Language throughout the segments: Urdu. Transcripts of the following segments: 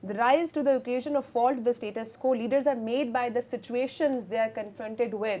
The rise to the occasion of fall to the status quo. Leaders are made by the situations they are confronted with.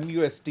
MUST।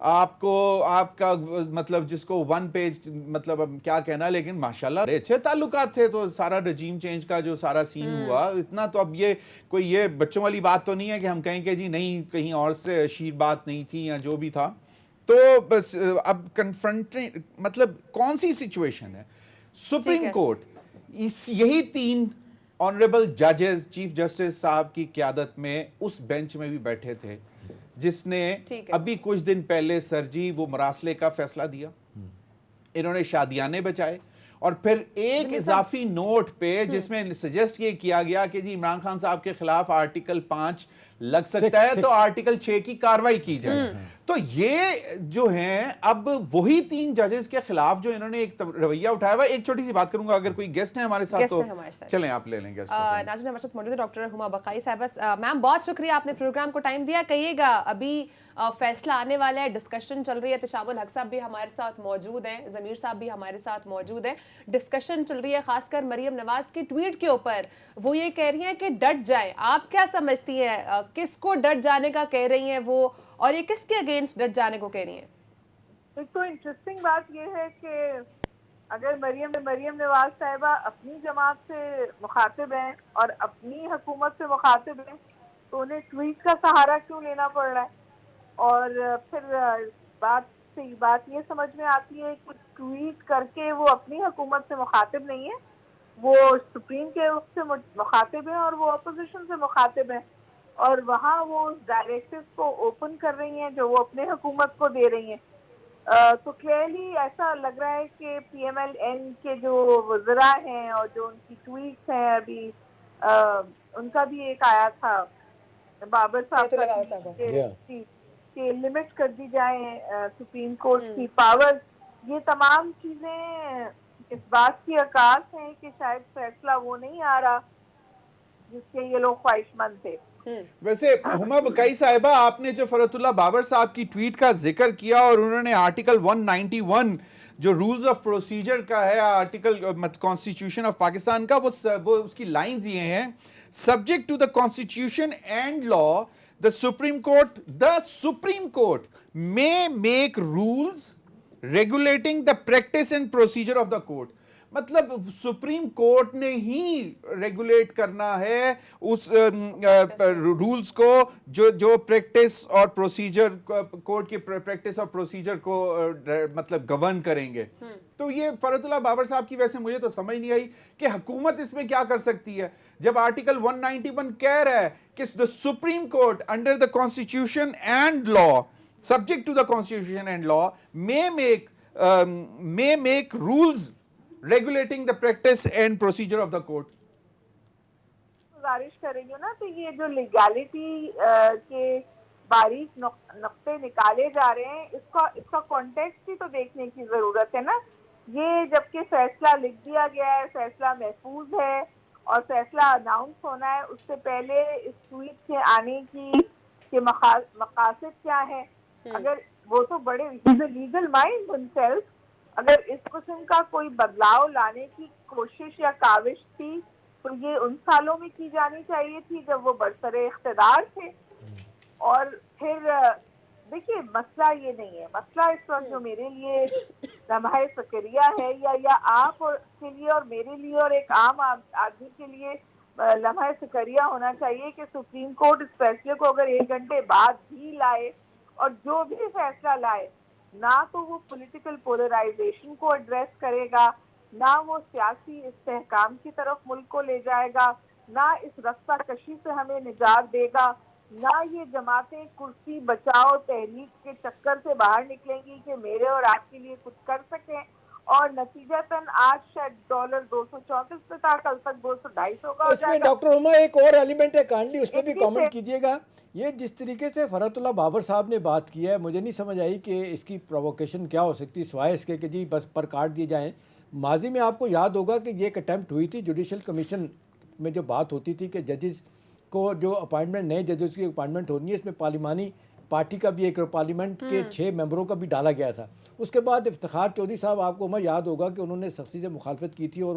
آپ کو آپ کا مطلب جس کو 1 پیج مطلب اب کیا کہنا، لیکن ماشاءاللہ بڑے اچھے تعلقات تھے. تو سارا رجیم چینج کا جو سارا سین ہوا اتنا، تو اب یہ کوئی یہ بچوں والی بات تو نہیں ہے کہ ہم کہیں کہ جی نہیں کہیں اور سے شیر بات نہیں تھی یا جو بھی تھا. تو بس اب کنفرنٹنگ مطلب کون سی سچویشن ہے. سپریم کورٹ یہی 3 آنریبل ججز چیف جسٹس صاحب کی قیادت میں اس بینچ میں بھی بیٹھے تھے جس نے ابھی کچھ دن پہلے سر جی وہ مراسلے کا فیصلہ دیا. انہوں نے شادیانے بچائے، اور پھر ایک اضافی نوٹ پہ جس میں سجیسٹ یہ کیا گیا کہ جی عمران خان صاحب کے خلاف آرٹیکل 5 لگ سکتا ہے تو آرٹیکل 6 کی کاروائی کی جائے. تو یہ جو ہیں اب وہی 3 ججز کے خلاف جو انہوں نے ایک رویہ اٹھایا ہوا. ایک چھوٹی سی بات کروں گا، اگر کوئی گیسٹ ہے ہمارے ساتھ تو چلیں آپ لے لیں گیسٹ. ناظرین ہمارے ساتھ موجود ہے ڈاکٹر ہما بقائی صاحبہ. میم بہت شکریہ آپ نے پروگرام کو ٹائم دیا. کہیے گا ابھی فیصلہ آنے والا ہے، ڈسکشن چل رہی ہے، تشام الحق صاحب بھی ہمارے ساتھ موجود ہیں، ضمیر صاحب بھی ہمارے ساتھ موجود ہیں. ڈسکشن چل رہی ہے خاص کر مریم نواز کی ٹویٹ کے اوپر. وہ یہ کہہ رہی ہیں کہ ڈٹ جائیں. آپ کیا سمجھتی ہیں کس کو ڈٹ جانے کا کہہ رہی ہیں وہ، اور یہ کس کے اگینسٹ ڈٹ جانے کو کہہ رہی ہیں؟ ایک تو انٹرسٹنگ بات یہ ہے کہ اگر مریم نواز صاحبہ اپنی جماعت سے مخاطب ہیں اور اپنی حکومت سے مخاطب ہیں تو انہیں ٹویٹ کا سہارا کیوں لینا پڑ رہا ہے؟ اور پھر بات یہ سمجھ میں آتی ہے کہ ٹویٹ کر کے وہ اپنی حکومت سے مخاطب نہیں ہے، وہ سپریم کے سے مخاطب ہیں اور وہ اپوزیشن سے مخاطب ہیں، اور وہاں وہ ڈائریکٹیوز کو اوپن کر رہی ہیں جو وہ اپنے حکومت کو دے رہی ہیں. تو کلیئرلی ایسا لگ رہا ہے کہ پی ایم ایل این کے جو وزراء ہیں اور جو ان کی ٹویٹس ہیں، ابھی ان کا بھی ایک آیا تھا بابر صاحب کہ لمٹ کر دی جائیں سپریم کورٹ کی پاور. یہ تمام چیزیں اس بات کی عکاس ہیں کہ شاید فیصلہ وہ نہیں آ رہا جس کے یہ لوگ خواہش مند تھے. ویسے ہما بقائی صاحبہ، آپ نے جو فرحت اللہ بابر صاحب کی ٹویٹ کا ذکر کیا اور انہوں نے آرٹیکل 191 جو رولز آف پروسیجر کا ہے، آرٹیکل کانسٹیٹیوشن آف پاکستان کا، وہ اس کی لائنز یہ ہیں: subject to the constitution and law the Supreme Court may make rules regulating the practice and procedure of the court. مطلب سپریم کورٹ نے ہی ریگولیٹ کرنا ہے اس رولز کو جو پریکٹس اور پروسیجر، کورٹ کی پریکٹس اور پروسیجر کو مطلب گورن کریں گے. تو یہ فرحت اللہ بابر صاحب کی ویسے مجھے تو سمجھ نہیں آئی کہ حکومت اس میں کیا کر سکتی ہے جب آرٹیکل 191 کہہ رہا ہے کہ the Supreme Court under the Constitution and law, subject to the Constitution and law, may make rules regulating the practice and procedure of the court. گزارش کریں گے نا تو یہ جو لیگیلٹی کے باریک نقطے نکالے جا رہے ہیں اس کا کانٹیکسٹ ہی تو دیکھنے کی ضرورت ہے نا. یہ جبکہ فیصلہ لکھ دیا گیا ہے، فیصلہ محفوظ ہے اور فیصلہ اناؤنس ہونا ہے، اس سے پہلے اس ٹویٹ کے آنے کے مقاصد کیا ہے؟ اگر وہ تو بڑے لیگل مائنڈ himself، اگر اس قسم کا کوئی بدلاؤ لانے کی کوشش یا کاوش تھی تو یہ ان سالوں میں کی جانی چاہیے تھی جب وہ برسر اقتدار تھے. اور پھر دیکھیے مسئلہ یہ نہیں ہے، مسئلہ اس وقت جو میرے لیے لمحہ فکریہ ہے یا آپ کے لیے اور میرے لیے اور ایک عام آدمی کے لیے لمحہ فکریہ ہونا چاہیے کہ سپریم کورٹ اس فیصلے کو اگر 1 گھنٹے بعد بھی لائے اور جو بھی فیصلہ لائے، نہ تو وہ پولیٹیکل پولرائزیشن کو ایڈریس کرے گا، نہ وہ سیاسی استحکام کی طرف ملک کو لے جائے گا، نہ اس رفتہ کشی سے ہمیں نجات دے گا، نہ یہ جماعتیں کرسی بچاؤ تحریک کے چکر سے باہر نکلیں گی کہ میرے اور آپ کے لیے کچھ کر سکیں، اور نتیجتاً آج شاید $234 پہ تھا، کل تک 200-250 کا ہو اس جائے میں گا. ڈاکٹر عما ایک اور ایلیمنٹ ہے، کائنڈلی اس پہ بھی کامنٹ کیجئے گا. یہ جس طریقے سے فرحت اللہ بابر صاحب نے بات کی ہے، مجھے نہیں سمجھ آئی کہ اس کی پرووکیشن کیا ہو سکتی سوائے اس کے کہ جی بس پر کاٹ دیے جائیں. ماضی میں آپ کو یاد ہوگا کہ یہ ایک اٹیمپٹ ہوئی تھی جوڈیشل کمیشن میں، جو بات ہوتی تھی کہ ججز کو جو اپائنٹمنٹ، نئے ججز کی اپائنٹمنٹ ہونی ہے، اس میں پارلیمانی پارٹی کا بھی ایک پارلیمنٹ کے 6 ممبروں کا بھی ڈالا گیا تھا. اس کے بعد افتخار چودھری صاحب، آپ کو ہمیں یاد ہوگا کہ انہوں نے سختی سے مخالفت کی تھی اور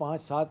5-7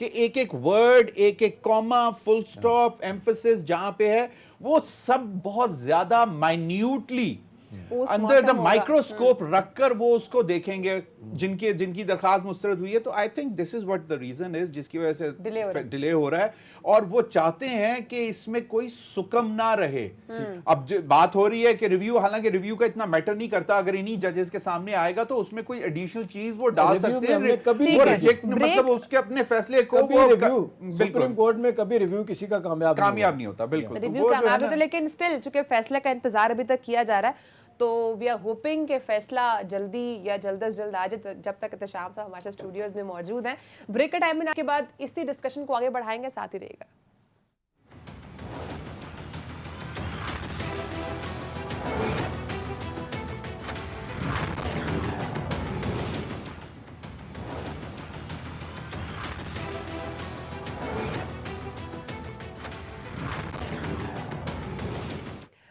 کہ ایک ایک ورڈ, ایک ایک کاما, فل سٹاپ, ایمفسس جہاں پہ ہے وہ سب بہت زیادہ مائنیوٹلی اندر دا مائکروسکوپ رکھ کر وہ اس کو دیکھیں گے جن کی درخواست مسترد ہوئی ہے. تو I think this is what the reason is جس کی وجہ سے ڈیلے ہو رہا ہے, اور وہ چاہتے ہیں کہ اس میں کوئی سکم نہ رہے. اب بات ہو رہی ہے کہ ریویو, حالانکہ ریویو کا اتنا میٹر نہیں کرتا, اگر انہی ججز کے سامنے آئے گا تو اس میں کوئی ایڈیشنل چیز وہ ڈال سکتے ہیں, وہ ریجیکٹ, مطلب اس کے اپنے فیصلے کو سپریم کورٹ میں کبھی ریویو کسی کا کامیاب نہیں ہوتا. بالکل ریویو کامیاب ہوتا, لیکن اسٹل چونکہ فیصلہ کا انتظار ابھی تک کیا جا رہا ہے تو وی آر ہوپنگ کہ فیصلہ جلدی یا جلد از جلد آ جائے. جب تک احتشام صاحب ہمارے اسٹوڈیوز میں موجود ہیں, بریک کا ٹائم میں کے بعد اسی ڈسکشن کو آگے بڑھائیں گے, ساتھ ہی رہے گا.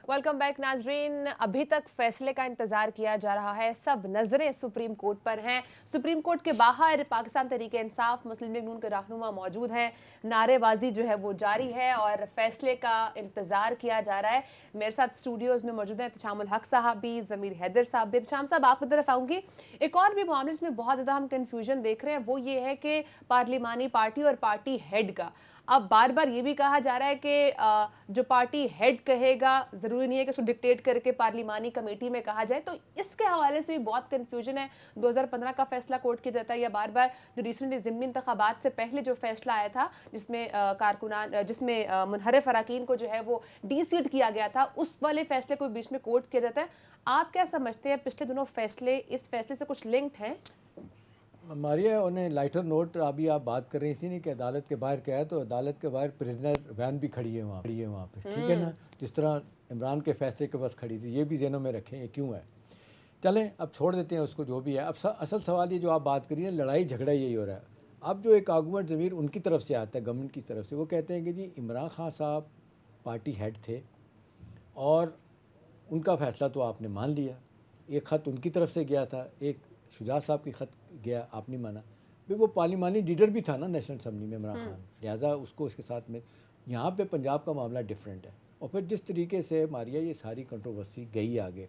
ویلکم بیک ناظرین. ابھی تک فیصلے کا انتظار کیا جا رہا ہے, سب نظریں سپریم کورٹ پر ہیں. سپریم کورٹ کے باہر پاکستان تحریک انصاف, مسلم لیگ نون کے رہنما موجود ہیں. نعرے بازی جو ہے وہ جاری ہے اور فیصلے کا انتظار کیا جا رہا ہے. میرے ساتھ اسٹوڈیوز میں موجود ہیں احتشام الحق صاحب بھی, ضمیر حیدر صاحب بھی. احتشام صاحب آپ کی طرف آؤں گی. ایک اور بھی معاملے جس میں بہت زیادہ ہم کنفیوژن دیکھ رہے ہیں وہ یہ ہے کہ پارلیمانی پارٹی اور پارٹی ہیڈ کا. اب بار بار یہ بھی کہا جا رہا ہے کہ جو پارٹی ہیڈ کہے گا ضروری نہیں ہے کہ اس کو ڈکٹیٹ کر کے پارلیمانی کمیٹی میں کہا جائے. تو اس کے حوالے سے بھی بہت کنفیوژن ہے. 2015 کا فیصلہ کورٹ کیا جاتا ہے, یا بار بار جو ریسنٹلی ضمنی انتخابات سے پہلے جو فیصلہ آیا تھا جس میں کارکنان, جس میں منحرف اراکین کو جو ہے وہ ڈی سیٹ کیا گیا تھا, اس والے فیصلے کو بیچ میں کوٹ کیا جاتا ہے. آپ کیا سمجھتے ہیں پچھلے دنوں فیصلے اس فیصلے سے کچھ لنکڈ ہیں؟ ماریا, انہیں لائٹر نوٹ, ابھی آپ بات کر رہی تھی نہیں کہ عدالت کے باہر کیا ہے, تو عدالت کے باہر پرزنر وین بھی کھڑی ہے وہاں پہ, ٹھیک ہے نا, جس طرح عمران کے فیصلے کے پاس کھڑی تھی. یہ بھی ذہنوں میں رکھیں یہ کیوں ہے. چلیں اب چھوڑ دیتے ہیں اس کو, جو بھی ہے. اب اصل سوال یہ جو آپ بات کری ہے, لڑائی جھگڑا یہی ہو رہا ہے. اب جو ایک آرگومنٹ ضمیر ان کی طرف سے آتا ہے, گورنمنٹ کی طرف سے, وہ کہتے ہیں کہ جی عمران خان صاحب پارٹی ہیڈ تھے اور ان کا فیصلہ تو آپ نے مان لیا. ایک خط ان کی طرف سے گیا تھا, ایک شجاع صاحب کی خط گیا, آپ نہیں مانا. وہ پارلیمانی لیڈر بھی تھا نا نیشنل اسمبلی میں عمران خان, لہٰذا اس کو اس کے ساتھ میں. یہاں پہ پنجاب کا معاملہ ڈیفرنٹ ہے. اور پھر جس طریقے سے ماریا یہ ساری کنٹروورسی گئی آگے.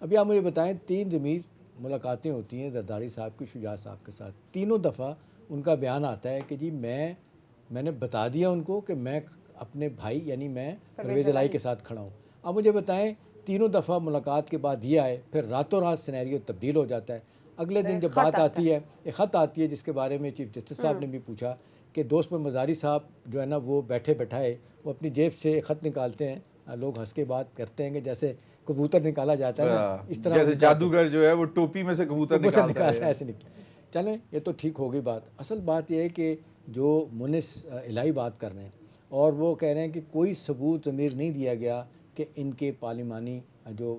ابھی آپ مجھے بتائیں, 3 ضمیر ملاقاتیں ہوتی ہیں زرداری صاحب کی شجاع صاحب کے ساتھ. تینوں دفعہ ان کا بیان آتا ہے کہ جی میں نے بتا دیا ان کو کہ میں اپنے بھائی یعنی میں پرویز الہی کے ساتھ کھڑا ہوں. اب مجھے بتائیں, تینوں دفعہ ملاقات کے بعد یہ آئے, پھر راتوں رات سینیریو تبدیل ہو جاتا ہے. اگلے دن جب بات آتی ہے, ایک خط آتی ہے جس کے بارے میں چیف جسٹس صاحب نے بھی پوچھا کہ دوست پر مزاری صاحب جو ہے نا وہ بیٹھے بیٹھائے وہ اپنی جیب سے خط نکالتے ہیں. لوگ ہنس کے بات کرتے ہیں کہ جیسے کبوتر نکالا جاتا ہے نا, اس طرح جیسے جادوگر جو ہے وہ ٹوپی میں سے کبوتر نکالتا ہے, ایسے نکل. چلیں یہ تو ٹھیک ہو گئی بات. اصل بات یہ ہے کہ جو مونس الہی بات کر رہے ہیں اور وہ کہہ رہے ہیں کہ کوئی ثبوت ضمیر نہیں دیا گیا کہ ان کے پارلیمانی جو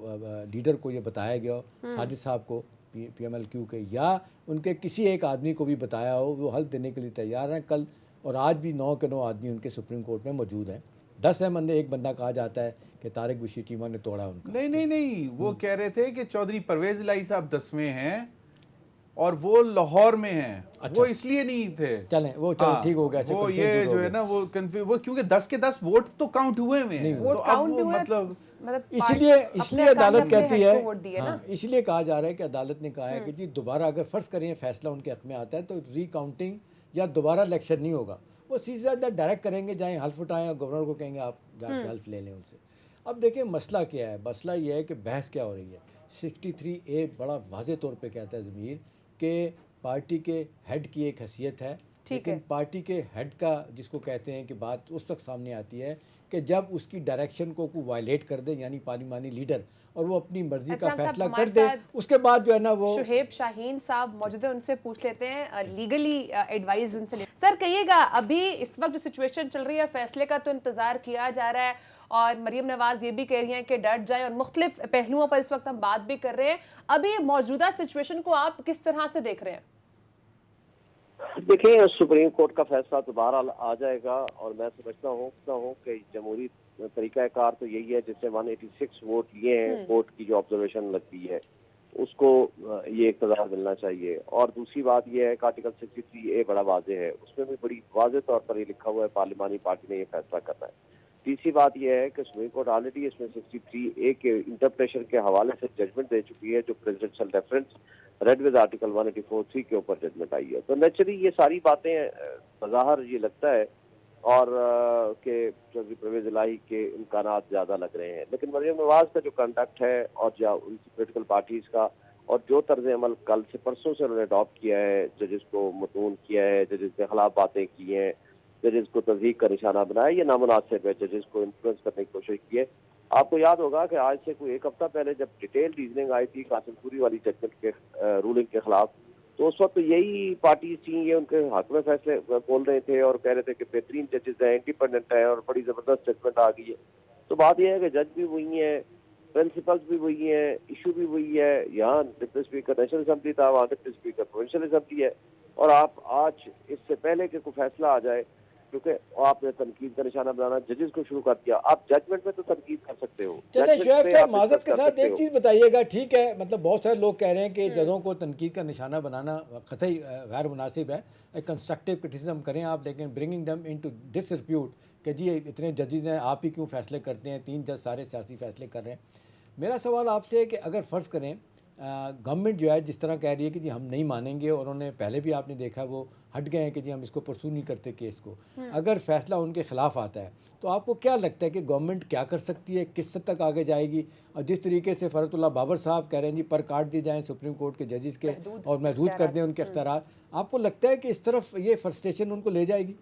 لیڈر کو یہ بتایا گیا, ساجد صاحب کو پی ایم ایل کیو کے, یا ان کے کسی ایک آدمی کو بھی بتایا ہو, وہ حل دینے کے لیے تیار ہیں. کل اور آج بھی 9 کے 9 آدمی ان کے سپریم کورٹ میں موجود ہیں. 10 ہیں بندے, ایک بندہ کہا جاتا ہے کہ طارق بشیر چیمہ نے توڑا ان کا. نہیں, وہ کہہ رہے تھے کہ چودھری پرویز الہی صاحب 10ویں ہیں اور وہ لاہور میں ہیں. وہ اس لیے نہیں تھے. چلیں وہ ٹھیک ہو گیا. وہ یہ جو ہے نا وہ کیونکہ 10 کے 10 ووٹ تو کاؤنٹ ہوئے ہیں, تو اب وہ مطلب اس لیے عدالت کہتی ہے, اس لیے کہا جا رہا ہے کہ عدالت نے کہا ہے کہ جی دوبارہ اگر فرض کریں فیصلہ ان کے حق میں آتا ہے تو ری کاؤنٹنگ یا دوبارہ الیکشن نہیں ہوگا. وہ سیدھا ڈائریکٹ کریں گے, جائیں حلف اٹھائیں اور گورنر کو کہیں گے آپ جا کے حلف لے لیں ان سے. اب دیکھیں مسئلہ کیا ہے. مسئلہ یہ ہے کہ بحث کیا ہو رہی ہے. 63A بڑا واضح طور پہ کہتا ہے ضمیر کہ پارٹی کے ہیڈ کی ایک حیثیت ہے, لیکن پارٹی کے ہیڈ کا جس کو کہتے ہیں کہ بات اس وقت سامنے آتی ہے کہ جب اس کی ڈائریکشن کو کوئی وائلیٹ کر دے, یعنی پارلیمانی لیڈر, اور وہ اپنی مرضی کا فیصلہ کر دے, اس کے بعد جو ہے نا وہ. شہیب شاہین صاحب موجود ہیں, ان سے پوچھ لیتے ہیں, لیگلی ایڈوائز ان سے. سر کہیے گا, ابھی اس وقت جو سچویشن چل رہی ہے فیصلے کا تو انتظار کیا جا رہا ہے, اور مریم نواز یہ بھی کہہ رہی ہیں کہ ڈٹ جائیں, اور مختلف پہلوؤں پر اس وقت ہم بات بھی کر رہے ہیں. ابھی موجودہ سچویشن کو آپ کس طرح سے دیکھ رہے ہیں؟ دیکھیں, سپریم کورٹ کا فیصلہ دوبارہ آ جائے گا, اور میں سمجھتا ہوں کہ جمہوری طریقہ کار تو یہی ہے جس سے 186 ووٹ لیے ہیں کورٹ کی جو آبزرویشن لگتی ہے, اس کو یہ اقتدار ملنا چاہیے. اور دوسری بات یہ ہے کہ آرٹیکل 63A بڑا واضح ہے, اس میں بھی بڑی واضح طور پر یہ لکھا ہوا ہے پارلیمانی پارٹی نے یہ فیصلہ کرنا ہے. تیسری بات یہ ہے کہ سپریم کورٹ آلریڈی اس میں 63A کے انٹرپریشن کے حوالے سے ججمنٹ دے چکی ہے, جو presidential reference read with article 184(3) کے اوپر ججمنٹ آئی ہے. تو نیچرلی یہ ساری باتیں بظاہر یہ لگتا ہے اور کہ چودھری پرویز الہی کے امکانات زیادہ لگ رہے ہیں, لیکن مریم نواز کا جو کنڈکٹ ہے اور جو ان کی پولیٹیکل پارٹیز کا اور جو طرز عمل کل سے پرسوں سے انہوں نے اڈاپٹ کیا ہے, ججز کو متون کیا ہے, ججز کے خلاف باتیں کی ہیں, ججز کو تضحیک کا نشانہ بنایا, یہ نامناسب ہے. ججز کو انفلوئنس کرنے کی کوشش کی ہے. آپ کو یاد ہوگا کہ آج سے کوئی ایک ہفتہ پہلے جب ڈیٹیل ریزننگ آئی تھی قاسم پوری والی ججمنٹ کے رولنگ کے خلاف, تو اس وقت یہی پارٹیز تھیں, یہ ان کے حق میں فیصلے بول رہے تھے اور کہہ رہے تھے کہ بہترین ججز ہیں, انڈیپینڈنٹ ہیں اور بڑی زبردست ججمنٹ آ گئی ہے. تو بات یہ ہے کہ جج بھی وہی ہیں, پرنسپلز بھی وہی ہیں, ایشو بھی وہی ہے. یہاں ڈپٹی اسپیکر نیشنل اسمبلی تھا, وہاں ڈپٹی اسپیکر پروونشل اسمبلی ہے. اور آپ آج اس سے پہلے کہ کوئی فیصلہ آ جائے, کیونکہ آپ نے تنقید کا نشانہ بنانا ججز کو شروع کر دیا, آپ ججمنٹ میں تو تنقید کر سکتے ہو. چلیں شعیب صاحب معذرت کے ساتھ ایک چیز بتائیے گا, ٹھیک ہے مطلب بہت سارے لوگ کہہ رہے ہیں کہ ججوں کو تنقید کا نشانہ بنانا قطعی غیر مناسب ہے, ایک کنسٹرکٹیو کرٹیسزم کریں آپ, لیکن برنگنگ دم انٹو ڈس ریپیوٹ کہ جی اتنے ججز ہیں, آپ ہی کیوں فیصلے کرتے ہیں, 3 جج سارے سیاسی فیصلے کر رہے ہیں. میرا سوال آپ سے ہے کہ اگر فرض کریں گورنمنٹ جو ہے جس طرح کہہ رہی ہے کہ جی ہم نہیں مانیں گے, اور انہوں نے پہلے بھی آپ نے دیکھا وہ ہٹ گئے ہیں کہ جی ہم اس کو پرسو نہیں کرتے کیس کو, اگر فیصلہ ان کے خلاف آتا ہے تو آپ کو کیا لگتا ہے کہ گورنمنٹ کیا کر سکتی ہے, کس حد تک آگے جائے گی؟ اور جس طریقے سے فرحت اللہ بابر صاحب کہہ رہے ہیں جی پر کاٹ دی جائیں سپریم کورٹ کے ججز کے اور محدود کر دیں ان کے اختیارات, آپ کو لگتا ہے کہ اس طرف یہ فرسٹریشن ان کو لے جائے گی؟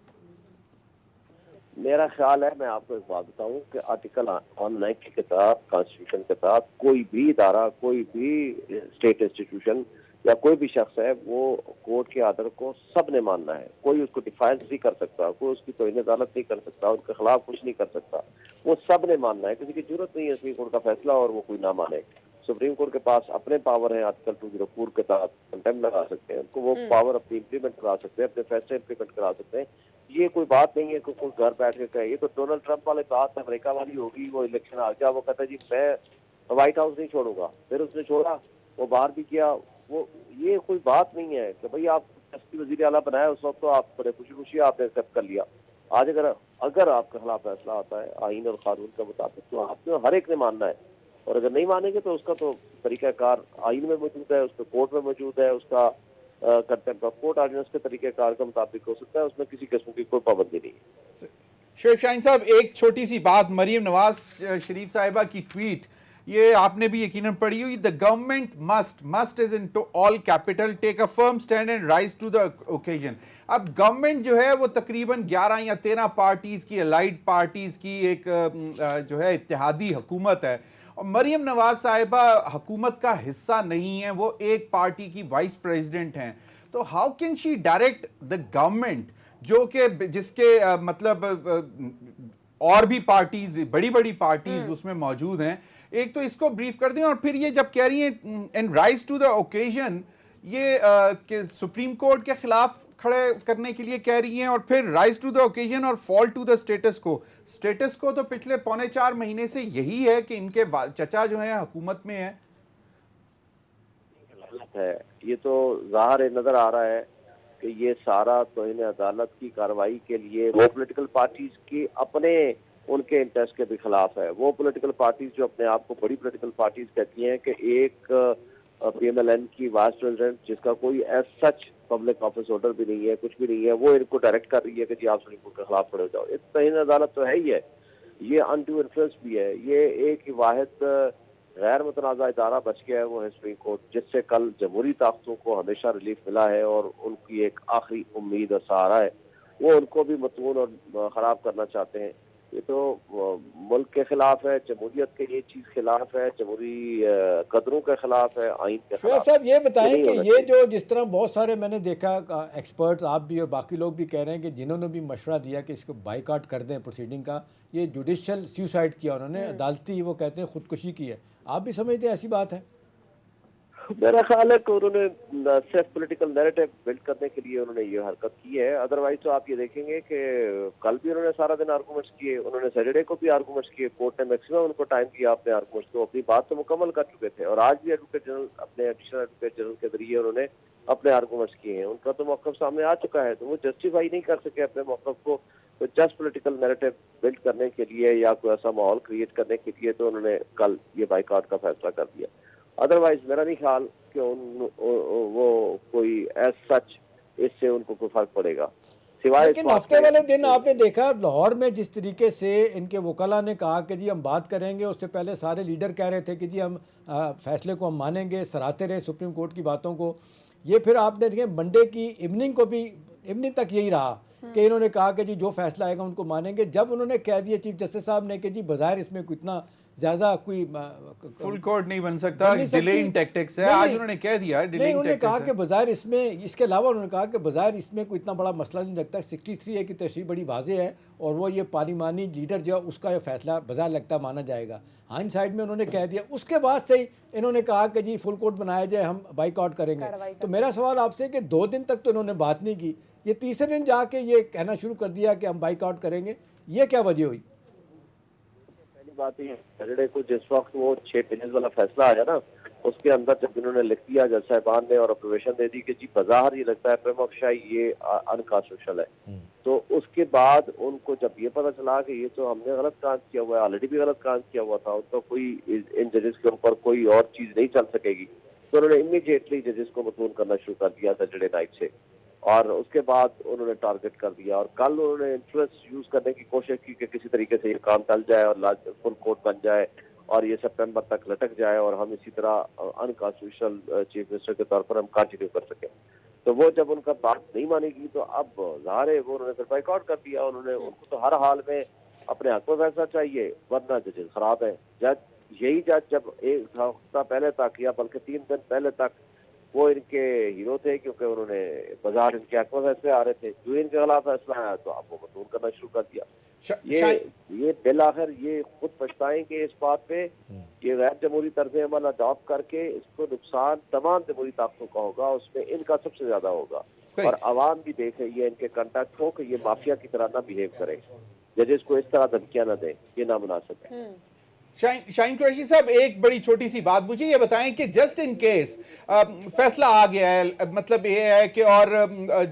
میرا خیال ہے, میں آپ کو ایک بات بتاؤں کہ آرٹیکل 190 کے تحت, کانسٹیٹیوشن کے تحت, کوئی بھی ادارہ, کوئی بھی اسٹیٹ انسٹیٹیوشن یا کوئی بھی شخص ہے, وہ کورٹ کے آرڈر کو سب نے ماننا ہے. کوئی اس کو ڈیفائنس نہیں کر سکتا, کوئی اس کی توہین عدالت نہیں کر سکتا, ان کے خلاف کچھ نہیں کر سکتا. وہ سب نے ماننا ہے. کسی کی ضرورت نہیں ہے سپریم کورٹ کا فیصلہ اور وہ کوئی نہ مانے. سپریم کورٹ کے پاس اپنے پاور ہیں, آرٹیکل 204 کے تحت کنٹمپٹ لگا سکتے ہیں, ان کو وہ پاور اپنی امپلیمنٹ کرا سکتے ہیں, اپنے فیصلے امپلیمنٹ کرا سکتے ہیں. یہ کوئی بات نہیں ہے کہ کوئی گھر بیٹھ کے کہے. یہ تو ڈونلڈ ٹرمپ والے بات امریکہ والی ہوگی, وہ الیکشن آ گیا, وہ کہتا ہے جی میں وائٹ ہاؤس نہیں چھوڑوں گا, پھر اس نے چھوڑا, وہ باہر بھی کیا. وہ یہ کوئی بات نہیں ہے کہ بھئی آپ کی وزیر اعلیٰ بنایا اس وقت تو آپ بڑے خوشی خوشی آپ نے ایکسیپٹ کر لیا. آج اگر آپ کے خلاف فیصلہ آتا ہے آئین اور قانون کے مطابق تو آپ نے ہر ایک نے ماننا ہے, اور اگر نہیں مانیں گے تو اس کا تو طریقہ کار آئین میں موجود ہے, اس پہ کورٹ میں موجود ہے, اس کا کنٹمپٹ آف کورٹ آرڈیننس کے طریقہ کار کے مطابق ہو سکتا ہے, اس میں کسی قسم کی کوئی پابندی نہیں ہے. شعیب شاہین صاحب, ایک چھوٹی سی بات, مریم نواز شریف صاحبہ کی ٹویٹ, یہ آپ نے بھی یقیناً پڑھی ہوئی, the government must is into all capital take a firm stand and rise to the occasion. اب گورنمنٹ جو ہے وہ تقریباً 11 یا 13 پارٹیز کی, الائڈ پارٹیز کی ایک جو ہے اتحادی حکومت ہے, اور مریم نواز صاحبہ حکومت کا حصہ نہیں ہیں, وہ ایک پارٹی کی وائس پریزیڈنٹ ہیں. تو how can she direct the government, جو کہ جس کے مطلب اور بھی پارٹیز, بڑی بڑی پارٹیز اس میں موجود ہیں, ایک تو اس کو بریف کر دیں, اور پھر یہ جب کہہ رہی ہیں and rise to the occasion, یہ کہ سپریم کورٹ کے خلاف کھڑے کرنے کے لیے کہہ رہی ہیں, اور پھر رائز ٹو دا اوکیزن اور فال ٹو دا اسٹیٹس کو. اسٹیٹس کو تو پچھلے 4.25 مہینے سے یہی ہے کہ ان کے چچا جو ہیں حکومت میں ہیں. یہ تو ظاہر نظر آ رہا ہے کہ یہ سارا توہین عدالت کی کارروائی کے لیے وہ پولیٹیکل پارٹیز کی اپنے ان کے انٹرسٹ کے بھی خلاف ہے. وہ پولیٹیکل پارٹیز جو اپنے آپ کو بڑی پولیٹیکل پارٹیز کہتی ہیں کہ ایک پی ایم ایل این کی وائس پریزیڈنٹ جس کا کوئی as such public office order بھی نہیں ہے, کچھ بھی نہیں ہے, وہ ان کو ڈائریکٹ کر رہی ہے کہ جی آپ سپریم کورٹ کے خلاف کھڑے ہو جاؤ. یہ توہین عدالت تو ہے ہی ہے, یہ انڈو انفلوئنس بھی ہے. یہ ایک واحد غیر متنازع ادارہ بچ گیا ہے, وہ ہے سپریم کورٹ, جس سے کل جمہوری طاقتوں کو ہمیشہ ریلیف ملا ہے, اور ان کی ایک آخری امید اور سہارا ہے. وہ ان کو بھی متون اور خراب کرنا چاہتے ہیں. یہ تو ملک کے خلاف ہے, جمہوریت کے یہ چیز خلاف ہے, جمہوری قدروں کے خلاف ہے, آئین کے خلاف. شعیب صاحب یہ بتائیں کہ یہ جو جس طرح بہت سارے میں نے دیکھا ایکسپرٹس, آپ بھی اور باقی لوگ بھی کہہ رہے ہیں کہ جنہوں نے بھی مشورہ دیا کہ اس کو بائیکاٹ کر دیں پروسیڈنگ کا, یہ جوڈیشل سیوسائڈ کیا انہوں نے, عدالتی وہ کہتے ہیں خودکشی کی ہے. آپ بھی سمجھتے ہیں ایسی بات ہے؟ میرا خیال ہے کہ انہوں نے صرف پولیٹیکل نیریٹو بلڈ کرنے کے لیے انہوں نے یہ حرکت کی ہے. ادروائز تو آپ یہ دیکھیں گے کہ کل بھی انہوں نے سارا دن آرگومنٹس کیے, انہوں نے سیٹرڈے کو بھی آرگومنٹس کیے, کورٹ نے میکسیمم ان کو ٹائم دیا اپنے آرگومنٹس کو, اپنی بات تو مکمل کر چکے تھے, اور آج بھی ایڈوکیٹ جنرل اپنے ایڈیشنل ایڈوکیٹ جنرل کے ذریعے انہوں نے اپنے آرگومنٹس کیے ہیں. ان کا تو موقف سامنے آ چکا ہے, تو وہ جسٹیفائی نہیں کر سکے اپنے موقف کو, تو جسٹ پولیٹیکل نیریٹو بلڈ کرنے کے لیے یا کوئی ایسا ماحول کریٹ کرنے کے لیے تو انہوں نے کل یہ بائیکاٹ کا فیصلہ کر دیا. ادروائز میرا نہیں خیال کہ وہ کوئی ایز سچ اس سے ان کو کوئی فرق پڑے گا. سوائے لیکن ہفتے والے دن آپ نے دیکھا لاہور میں جس طریقے سے ان کے وکلاء نے کہا کہ جی ہم بات کریں گے, اس سے پہلے سارے لیڈر کہہ رہے تھے کہ جی ہم فیصلے کو ہم مانیں گے, سراہتے رہے سپریم کورٹ کی باتوں کو. یہ پھر آپ نے دیکھیں منڈے کی ایوننگ تک یہی رہا کہ انہوں نے کہا کہ جی جو فیصلہ آئے گا ان کو مانیں گے. جب انہوں نے کہہ دیا چیف جسٹس صاحب نے کہ جی بظاہر اس میں کوئی اتنا زیادہ کوئی فل کورٹ نہیں بن سکتا, ڈیلیئنگ ٹیکٹکس ہے, آج انہوں نے کہہ دیا نہیں, انہوں نے کہا کہ بظاہر اس میں, اس کے علاوہ انہوں نے کہا کہ بظاہر اس میں کوئی اتنا بڑا مسئلہ نہیں لگتا. 63A کی تشریح بڑی واضح ہے, اور وہ یہ پارلیمانی لیڈر جو ہے اس کا یہ فیصلہ بظاہر لگتا مانا جائے گا. ہائنڈ سائڈ میں انہوں نے کہہ دیا. اس کے بعد سے ہی انہوں نے کہا کہ جی فل کورٹ بنایا جائے, ہم بائیک آؤٹ کریں گے. تو میرا سوال آپ سے کہ 2 دن تک تو انہوں نے بات نہیں کی, یہ تیسرے دن جا کے یہ کہنا شروع کر دیا کہ ہم بائیک آؤٹ کریں گے, یہ کیا وجہ ہوئی؟ پہلی بات یہ سیٹرڈے کو جس وقت وہ 6 پیجز والا فیصلہ آیا نا, اس کے اندر جب انہوں نے لکھ دیا جج صاحبان نے اور اپرویشن دے دی کہ جی بظاہر یہ لگتا ہے پریما فیشی یہ انکانسٹیٹیوشنل ہے, تو اس کے بعد ان کو جب یہ پتہ چلا کہ یہ تو ہم نے غلط کام کیا ہوا ہے, آلریڈی بھی غلط کام کیا ہوا تھا, ان کا کوئی ان ججز کے اوپر کوئی اور چیز نہیں چل سکے گی, تو انہوں نے امیڈیٹلی ججز کو متون کرنا شروع کر دیا سیٹرڈے نائٹ سے, اور اس کے بعد انہوں نے ٹارگٹ کر دیا. اور کل انہوں نے انفلوئنس یوز کرنے کی کوشش کی کہ کسی طریقے سے یہ کام چل جائے اور فل کورٹ بن جائے اور یہ سپٹمبر تک لٹک جائے اور ہم اسی طرح انکانسٹیٹیوشنل چیف منسٹر کے طور پر ہم کنٹینیو کر سکیں. تو وہ جب ان کا بات نہیں مانے گی تو اب ظاہر ہے وہ انہوں نے پھر بائیک آؤٹ کر دیا. انہوں نے ان کو تو ہر حال میں اپنے حق میں فیصلہ چاہیے, ورنہ ججز خراب ہیں. یہی جج جب ایک ہفتہ پہلے تک یا بلکہ 3 دن پہلے تک وہ ان کے ہیرو تھے, کیونکہ انہوں نے بازار ان کے حق میں فیصلے آ رہے تھے, جو ان کے خلاف فیصلہ آیا تو اب وہ متون کرنا شروع کر دیا. یہ بالآخر یہ خود پچھتائیں گے اس بات پہ. یہ غیر جمہوری طرز عمل اڈاپٹ کر کے اس کو نقصان تمام جمہوری طاقتوں کا ہوگا, اس میں ان کا سب سے زیادہ ہوگا. اور عوام بھی دیکھ رہی ہے ان کے کنٹیکٹ کو کہ یہ مافیا کی طرح نہ بہیو کرے, ججز کو اس طرح دھمکیاں نہ دیں, یہ نامناسب ہے. شاہین قریشی صاحب ایک بڑی چھوٹی سی بات مجھے یہ بتائیں کہ جسٹ ان کیس فیصلہ آ گیا ہے, مطلب یہ ہے کہ اور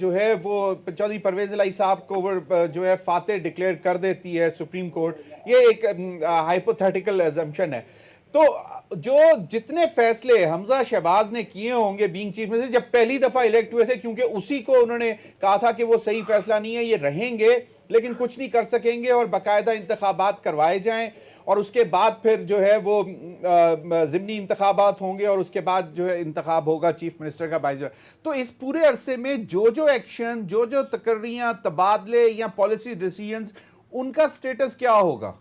جو ہے وہ چودھری پرویز الہی صاحب کو جو ہے فاتح ڈکلیئر کر دیتی ہے سپریم کورٹ, یہ ایک ہائپوتھیٹیکل ایزمپشن ہے, تو جو جتنے فیصلے حمزہ شہباز نے کیے ہوں گے بینگ چیف منسٹر جب پہلی دفعہ الیکٹ ہوئے تھے, کیونکہ اسی کو انہوں نے کہا تھا کہ وہ صحیح فیصلہ نہیں ہے, یہ رہیں گے لیکن کچھ نہیں کر سکیں گے اور باقاعدہ انتخابات کروائے جائیں, اور اس کے بعد پھر جو ہے وہ ضمنی انتخابات ہوں گے اور اس کے بعد جو ہے انتخاب ہوگا چیف منسٹر کا 22. تو اس پورے عرصے میں جو ایکشن, جو تقرریاں, تبادلے یا پالیسی ڈیسیژنز, ان کا سٹیٹس کیا ہوگا؟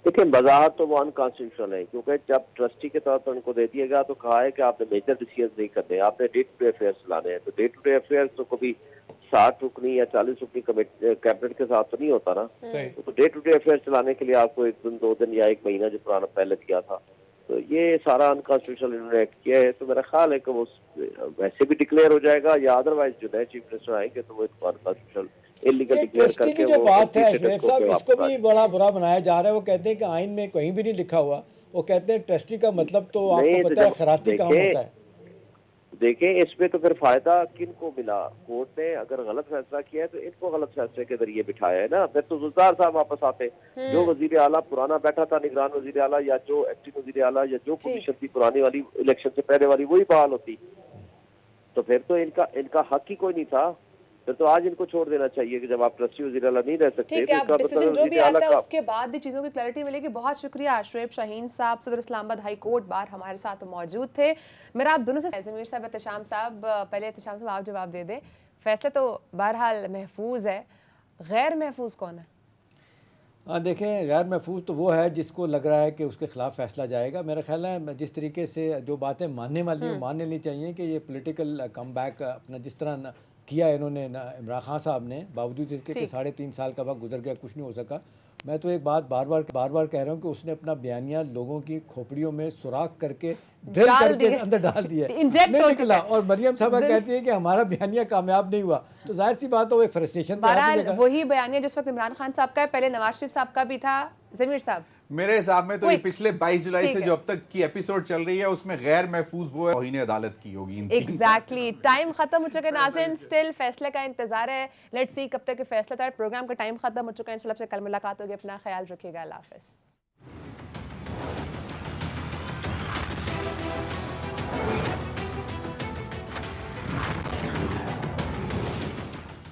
دیکھیں بظاہر تو وہ انکانسٹیٹیوشنل ہے, کیونکہ جب ٹرسٹی کے طور پر ان کو دے دیا گیا تو کہا ہے کہ آپ نے میجر ڈیسیژنز نہیں کرنے, آپ نے ڈے ٹو ڈے افیئرس لانے ہیں. تو ڈے ٹو ڈے افیئرس تو کبھی 60 رکنی یا 40 رکنی کیبنٹ کے ساتھ تو نہیں ہوتا نا, تو ڈے ٹو ڈے افیئر چلانے کے لیے آپ کو 1 دن 2 دن یا 1 مہینہ جو پرانا پہلے کیا تھا, تو یہ سارا انکانسٹیٹیوشنل انہوں نے ایکٹ کیا ہے. تو میرا خیال ہے کہ وہ ویسے بھی ڈکلیئر ہو جائے گا, یا ادروائز جو نئے چیف منسٹر آئیں گے تو وہ انکانسٹیٹیوشنل ٹرسٹی کی جو بات ہے شعیب صاحب, اس کو بھی بڑا برا بنایا جا رہا ہے. وہ کہتے ہیں کہ آئین میں کہیں بھی نہیں لکھا ہوا, وہ کہتے ہیں ٹرسٹی کا مطلب تو آپ کو پتہ ہے خیراتی کام ہوتا ہے. دیکھیں اس میں تو پھر فائدہ کن کو ملا, کورٹ نے اگر غلط فیصلہ کیا ہے تو ان کو غلط فیصلے کے ذریعے بٹھایا ہے نا. پھر تو زلزار صاحب واپس آتے, جو وزیر اعلیٰ پرانا بیٹھا تھا نگران وزیر اعلیٰ یا جو ایکٹنگ وزیر اعلیٰ یا جو کمیشن تھی پرانی والی الیکشن سے پہلے والی, وہی بحال ہوتی. تو پھر تو ان کا حق ہی کوئی نہیں تھا, پھر تو آج ان کو چھوڑ دینا چاہیے کہ جب آپ ٹرسٹی وزیر اعلیٰ نہیں رہ سکتے. جو بھی آتا ہے اس کے بعد بھی چیزوں کی کلیئرٹی ملے گی. بہت شکریہ شعیب شاہین صاحب, صدر اسلام آباد ہائی کورٹ بار ہمارے ساتھ موجود تھے. میرا آپ دونوں سے ضمیر صاحب, احتشام صاحب, پہلے احتشام صاحب آپ جواب دے دیں. فیصلہ تو بہرحال محفوظ ہے, غیر محفوظ کون ہے؟ دیکھیں غیر محفوظ تو وہ ہے جس کو لگ رہا ہے کہ اس کے خلاف فیصلہ جائے گا. میرا خیال ہے جس طریقے سے جو باتیں ماننے والی ہیں مان لینی چاہیے کہ یہ پولیٹیکل کم بیک اپنا جس طرح کیا انہوں نے عمران خان صاحب نے, باوجود اس کے کہ 3.5 سال کا وقت گزر گیا, کچھ نہیں ہو سکا, میں تو ایک بات بار بار کہہ رہا ہوں کہ اس نے اپنا بیانیہ لوگوں کی کھوپڑیوں میں سوراخ کر کے ڈرل کر کے اندر ڈال دیا ہے، نہیں نکلا. اور مریم صاحبہ کہتی ہے کہ ہمارا بیانیہ کامیاب نہیں ہوا، تو ظاہر سی بات ہے وہ فرسٹریشن. بہرحال وہی بیانیہ جس وقت عمران خان صاحب کا ہے، پہلے نواز شریف صاحب کا بھی تھا. ضمیر صاحب میرے حساب میں تو یہ پچھلے 22 جولائی سے جو اب تک کی ایپیسوڈ چل رہی ہے اس میں غیر محفوظ وہ توہین عدالت کی ہوگی. ایگزیکٹلی. ٹائم ختم ہو چکا ہے ناظرین، اسٹل فیصلے کا انتظار ہے. لیٹس سی کب تک یہ فیصلہ تھا. پروگرام کا ٹائم ختم ہو چکا ہے. انشاءاللہ سے کل ملاقات ہوگی. اپنا خیال رکھیے گا. اللہ حافظ.